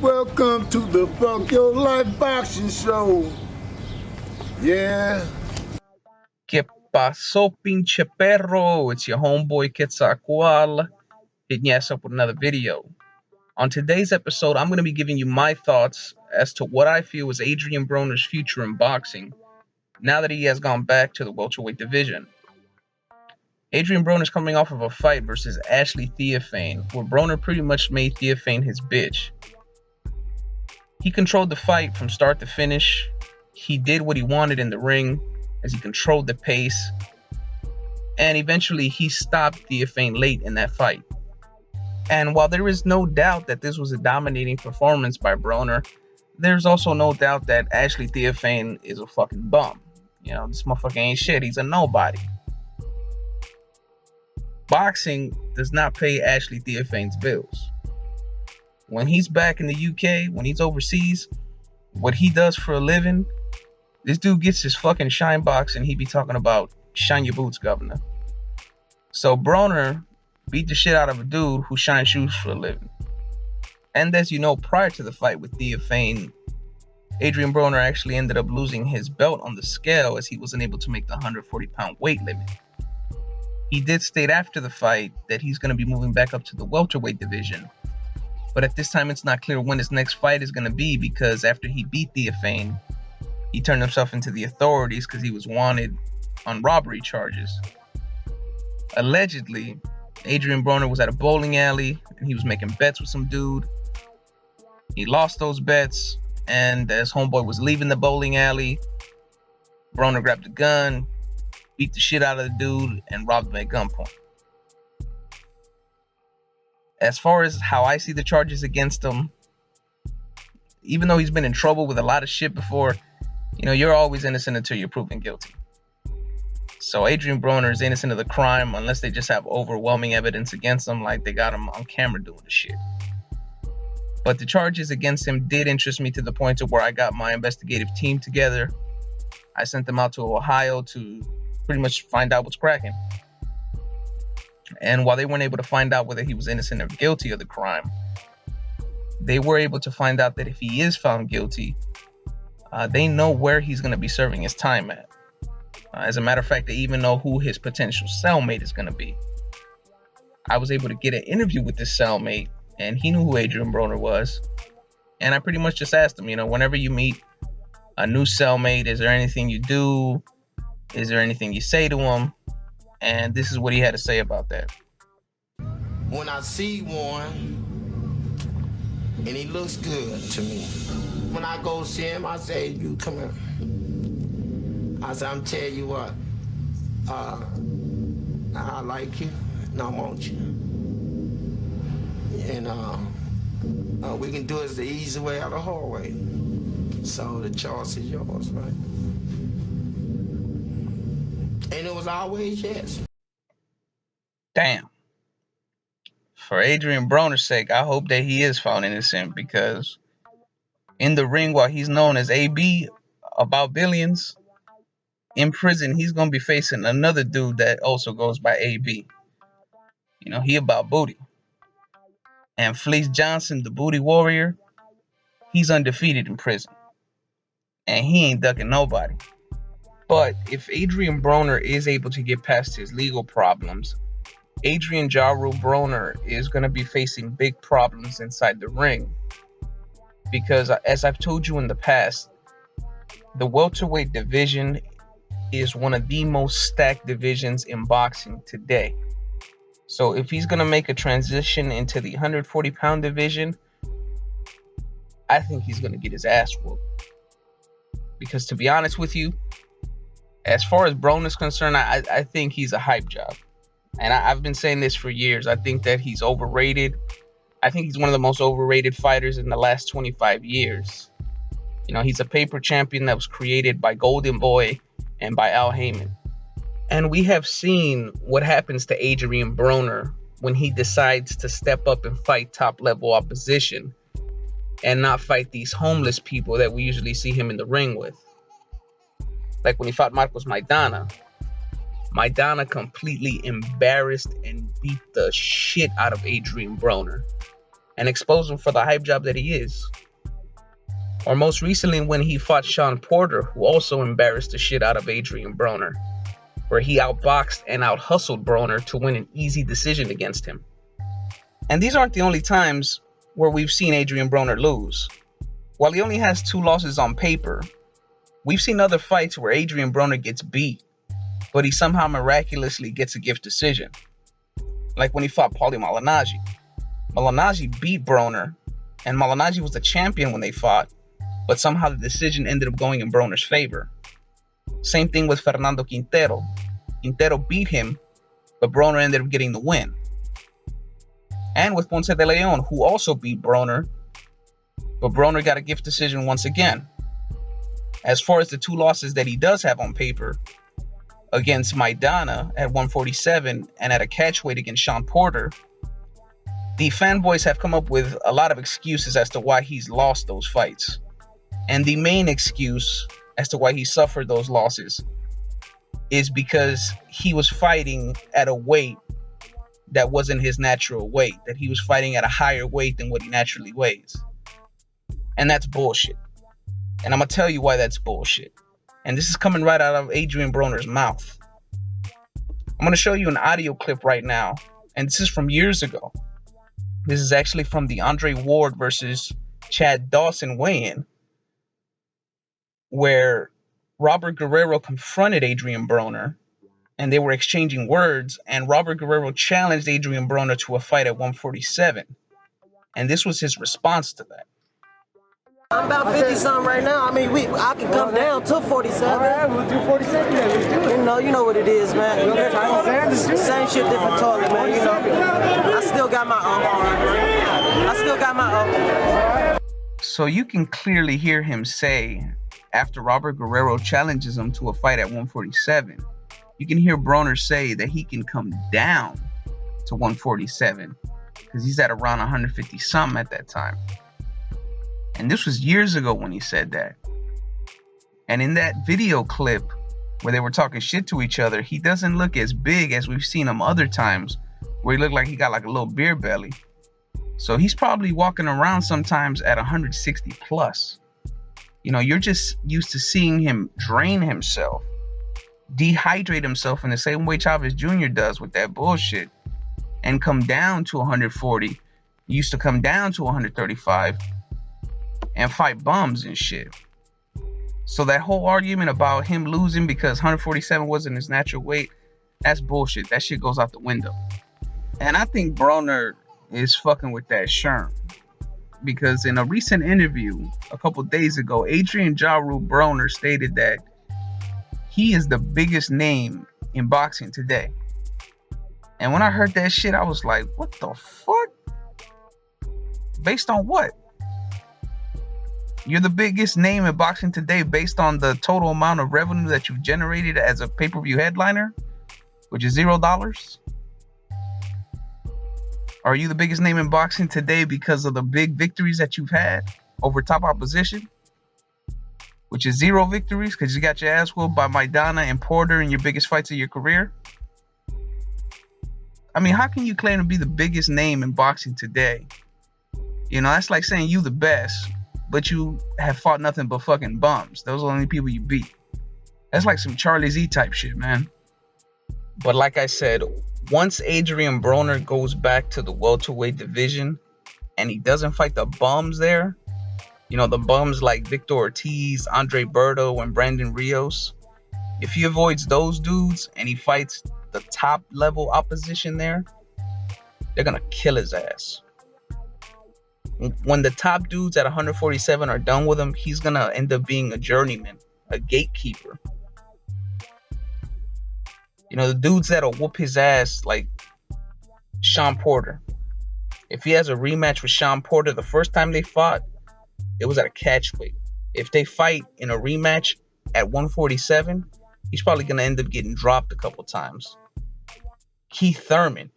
Welcome to the Fuck Your Life Boxing Show. Yeah. ¿Qué pasó, pinche perro? It's your homeboy Quetzalcoatl hitting your ass up with another video. On today's episode, I'm going to be giving you my thoughts as to what I feel is Adrien Broner's future in boxing now that he has gone back to the welterweight division. Adrien Broner is coming off of a fight versus Ashley Theophane, where Broner pretty much made Theophane his bitch. He controlled the fight from start to finish. He did what he wanted in the ring as he controlled the pace, and eventually he stopped Theophane late in that fight. And while there is no doubt that this was a dominating performance by Broner, there's also no doubt that Ashley Theophane is a fucking bum. You know, this motherfucker ain't shit. He's a nobody. Boxing does not pay Ashley Theophane's bills. When he's back in the UK, when he's overseas, what he does for a living, this dude gets his fucking shine box and he be talking about shine your boots, governor. So Broner beat the shit out of a dude who shines shoes for a living. And as you know, prior to the fight with Theophane, Adrien Broner actually ended up losing his belt on the scale as he wasn't able to make the 140-pound weight limit. He did state after the fight that he's going to be moving back up to the welterweight division. But at this time, it's not clear when his next fight is going to be, because after he beat Theophane, he turned himself into the authorities because he was wanted on robbery charges. Allegedly, Adrien Broner was at a bowling alley and he was making bets with some dude. He lost those bets, and as homeboy was leaving the bowling alley, Broner grabbed a gun, beat the shit out of the dude, and robbed him at gunpoint. As far as how I see the charges against him, even though he's been in trouble with a lot of shit before, you know, you're always innocent until you're proven guilty. So Adrien Broner is innocent of the crime unless they just have overwhelming evidence against him, like they got him on camera doing the shit. But the charges against him did interest me to the point to where I got my investigative team together. I sent them out to Ohio to pretty much find out what's cracking. And while they weren't able to find out whether he was innocent or guilty of the crime, they were able to find out that if he is found guilty, they know where he's going to be serving his time at. As a matter of fact, they even know who his potential cellmate is going to be. I was able to get an interview with this cellmate, and he knew who Adrien Broner was. And I pretty much just asked him, you know, whenever you meet a new cellmate, is there anything you do? Is there anything you say to him? And this is what he had to say about that. When I see one, and he looks good to me, when I go see him, I say, you come here. I say, I'm telling you what, I like you, and I want you. And we can do it the easy way or the hard way. So the choice is yours, right? And it was always yes. Damn. For Adrien Broner's sake, I hope that he is found innocent, because in the ring, while he's known as AB about billions, in prison, he's going to be facing another dude that also goes by AB. You know, he about booty. And Fleece Johnson, the booty warrior, he's undefeated in prison. And he ain't ducking nobody. But if Adrien Broner is able to get past his legal problems, Adrien Jaru Broner is going to be facing big problems inside the ring. Because as I've told you in the past, the welterweight division is one of the most stacked divisions in boxing today. So if he's going to make a transition into the 140-pound division, I think he's going to get his ass whooped. Because to be honest with you, as far as Broner is concerned, I think he's a hype job. And I've been saying this for years. I think that he's overrated. I think he's one of the most overrated fighters in the last 25 years. You know, he's a paper champion that was created by Golden Boy and by Al Heyman. And we have seen what happens to Adrien Broner when he decides to step up and fight top-level opposition and not fight these homeless people that we usually see him in the ring with. Like when he fought Marcos Maidana. Maidana completely embarrassed and beat the shit out of Adrien Broner. and expose him for the hype job that he is. Or most recently when he fought Shawn Porter, who also embarrassed the shit out of Adrien Broner, where he outboxed and out-hustled Broner to win an easy decision against him. And these aren't the only times where we've seen Adrien Broner lose. While he only has 2 losses on paper, we've seen other fights where Adrien Broner gets beat, but he somehow miraculously gets a gift decision. Like when he fought Paulie Malignaggi. Malignaggi beat Broner, and Malignaggi was the champion when they fought, but somehow the decision ended up going in Broner's favor. Same thing with Fernando Quintero. Quintero beat him, but Broner ended up getting the win. And with Ponce de Leon, who also beat Broner, but Broner got a gift decision once again. As far as the 2 losses that he does have on paper, against Maidana at 147 and at a catchweight against Shawn Porter, the fanboys have come up with a lot of excuses as to why he's lost those fights. And the main excuse as to why he suffered those losses is because he was fighting at a weight that wasn't his natural weight, that he was fighting at a higher weight than what he naturally weighs. And that's bullshit. And I'm going to tell you why that's bullshit. And this is coming right out of Adrien Broner's mouth. I'm going to show you an audio clip right now. And this is from years ago. This is actually from the Andre Ward versus Chad Dawson weigh-in, where Robert Guerrero confronted Adrien Broner and they were exchanging words, and Robert Guerrero challenged Adrien Broner to a fight at 147. And this was his response to that. I'm about 50 something right now. I mean, I can come down to 47. All right, we'll do 47 then. Let's do it. You know what it is, man. Same shit, different toilet, man. You know, I still got my So you can clearly hear him say, after Robert Guerrero challenges him to a fight at 147, you can hear Broner say that he can come down to 147 because he's at around 150 something at that time. And this was years ago when he said that. And in that video clip where they were talking shit to each other, he doesn't look as big as we've seen him other times where he looked like he got like a little beer belly. So he's probably walking around sometimes at 160 plus. You know, you're just used to seeing him drain himself, dehydrate himself in the same way Chavez Jr. does with that bullshit, and come down to 140. He used to come down to 135 and fight bums and shit. So that whole argument about him losing because 147 wasn't his natural weight, that's bullshit. That shit goes out the window. And I think Broner is fucking with that Sherm, because in a recent interview a couple days ago, Adrien Ja Rule Broner stated that he is the biggest name in boxing today. And when I heard that shit, I was like, what the fuck? Based on what? You're the biggest name in boxing today based on the total amount of revenue that you've generated as a pay-per-view headliner, which is $0? Are you the biggest name in boxing today because of the big victories that you've had over top opposition, which is 0 victories because you got your ass whooped by Maidana and Porter in your biggest fights of your career? I mean, how can you claim to be the biggest name in boxing today? You know, that's like saying you the best, but you have fought nothing but fucking bums. Those are the only people you beat. That's like some Charlie Z type shit, man. But like I said, once Adrien Broner goes back to the welterweight division and he doesn't fight the bums there, you know, the bums like Victor Ortiz, Andre Berto, and Brandon Rios, if he avoids those dudes and he fights the top level opposition there, they're gonna kill his ass. When the top dudes at 147 are done with him, he's gonna end up being a journeyman, a gatekeeper. You know, the dudes that'll whoop his ass, like Shawn Porter. If he has a rematch with Shawn Porter, the first time they fought, it was at a catchweight. If they fight in a rematch at 147, he's probably gonna end up getting dropped a couple times. Keith Thurman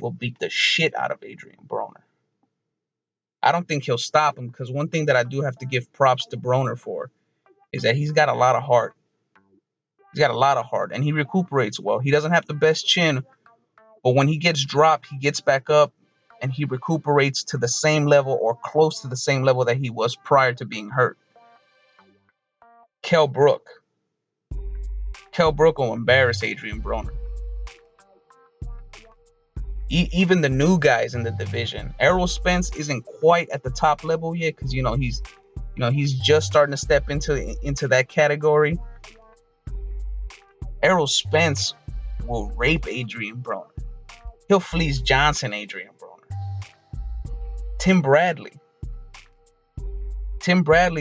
will beat the shit out of Adrien Broner. I don't think he'll stop him, because one thing that I do have to give props to Broner for is that he's got a lot of heart. He's got a lot of heart, and he recuperates well. He doesn't have the best chin, but when he gets dropped, he gets back up and he recuperates to the same level or close to the same level that he was prior to being hurt. Kell Brook will embarrass Adrien Broner. Even the new guys in the division. Errol Spence isn't quite at the top level yet because he's just starting to step into that category. Errol Spence will rape Adrien Broner. He'll fleece Johnson Adrien Broner. Tim Bradley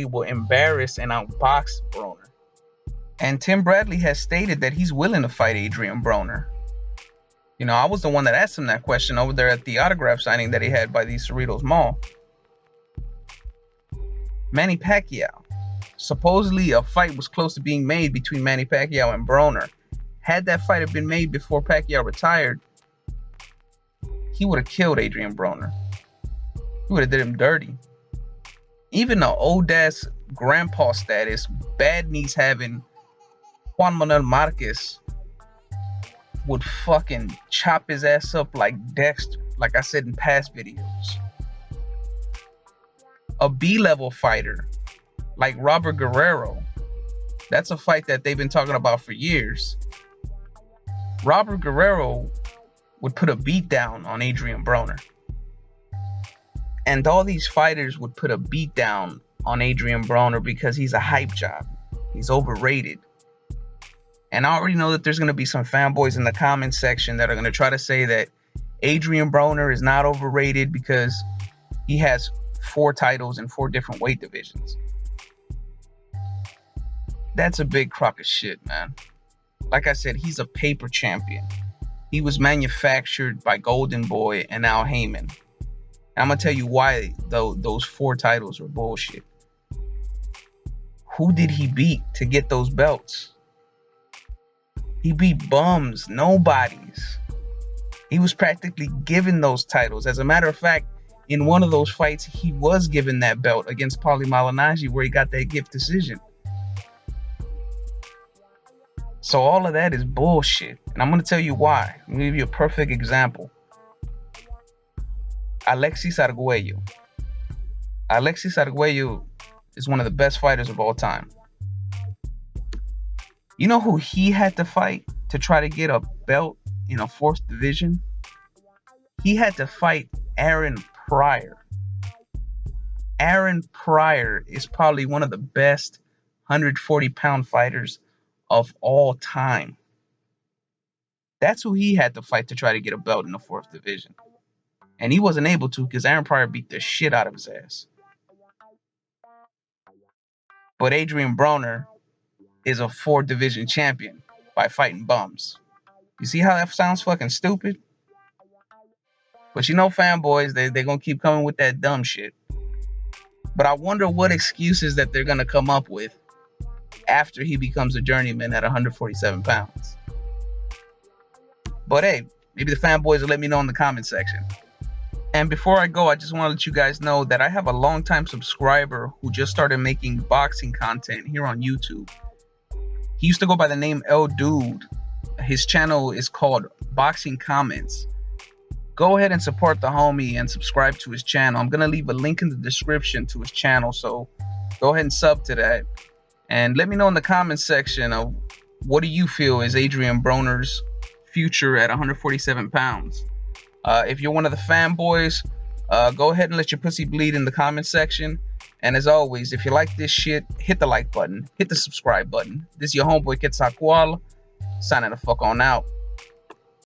will embarrass and outbox Broner. And Tim Bradley has stated that he's willing to fight Adrien Broner. I was the one that asked him that question over there at the autograph signing that he had by the Cerritos Mall. Manny Pacquiao. Supposedly a fight was close to being made between Manny Pacquiao and Broner. Had that fight have been made before Pacquiao retired, he would have killed Adrien Broner. He would have did him dirty. Even the old ass grandpa status, bad knees having Juan Manuel Marquez would fucking chop his ass up like Dexter, like I said in past videos. A B-level fighter like Robert Guerrero, that's a fight that they've been talking about for years. Robert Guerrero would put a beat down on Adrien Broner. And all these fighters would put a beat down on Adrien Broner because he's a hype job. He's overrated. And I already know that there's going to be some fanboys in the comment section that are going to try to say that Adrien Broner is not overrated because he has 4 titles in 4 different weight divisions. That's a big crock of shit, man. Like I said, he's a paper champion. He was manufactured by Golden Boy and Al Heyman. And I'm going to tell you why those 4 titles are bullshit. Who did he beat to get those belts? He beat bums, nobodies. He was practically given those titles. As a matter of fact, in one of those fights, he was given that belt against Paulie Malignaggi where he got that gift decision. So all of that is bullshit. And I'm going to tell you why. I'm going to give you a perfect example. Alexis Arguello. Alexis Arguello is one of the best fighters of all time. You know who he had to fight to try to get a belt in a 4th division? He had to fight Aaron Pryor. Aaron Pryor is probably one of the best 140-pound fighters of all time. That's who he had to fight to try to get a belt in the 4th division. And he wasn't able to because Aaron Pryor beat the shit out of his ass. But Adrien Broner is a 4-division champion by fighting bums. You see how that sounds fucking stupid? But fanboys, they're going to keep coming with that dumb shit. But I wonder what excuses that they're going to come up with after he becomes a journeyman at 147 pounds. But hey, maybe the fanboys will let me know in the comment section. And before I go, I just want to let you guys know that I have a longtime subscriber who just started making boxing content here on YouTube. He used to go by the name El Dude. His channel is called Boxing Comments. Go ahead and support the homie and subscribe to his channel. I'm going to leave a link in the description to his channel, so go ahead and sub to that. And let me know in the comments section of what do you feel is Adrien Broner's future at 147 pounds. If you're one of the fanboys, go ahead and let your pussy bleed in the comment section. And as always, if you like this shit, hit the like button, hit the subscribe button. This is your homeboy Quetzalcoatl, signing the fuck on out.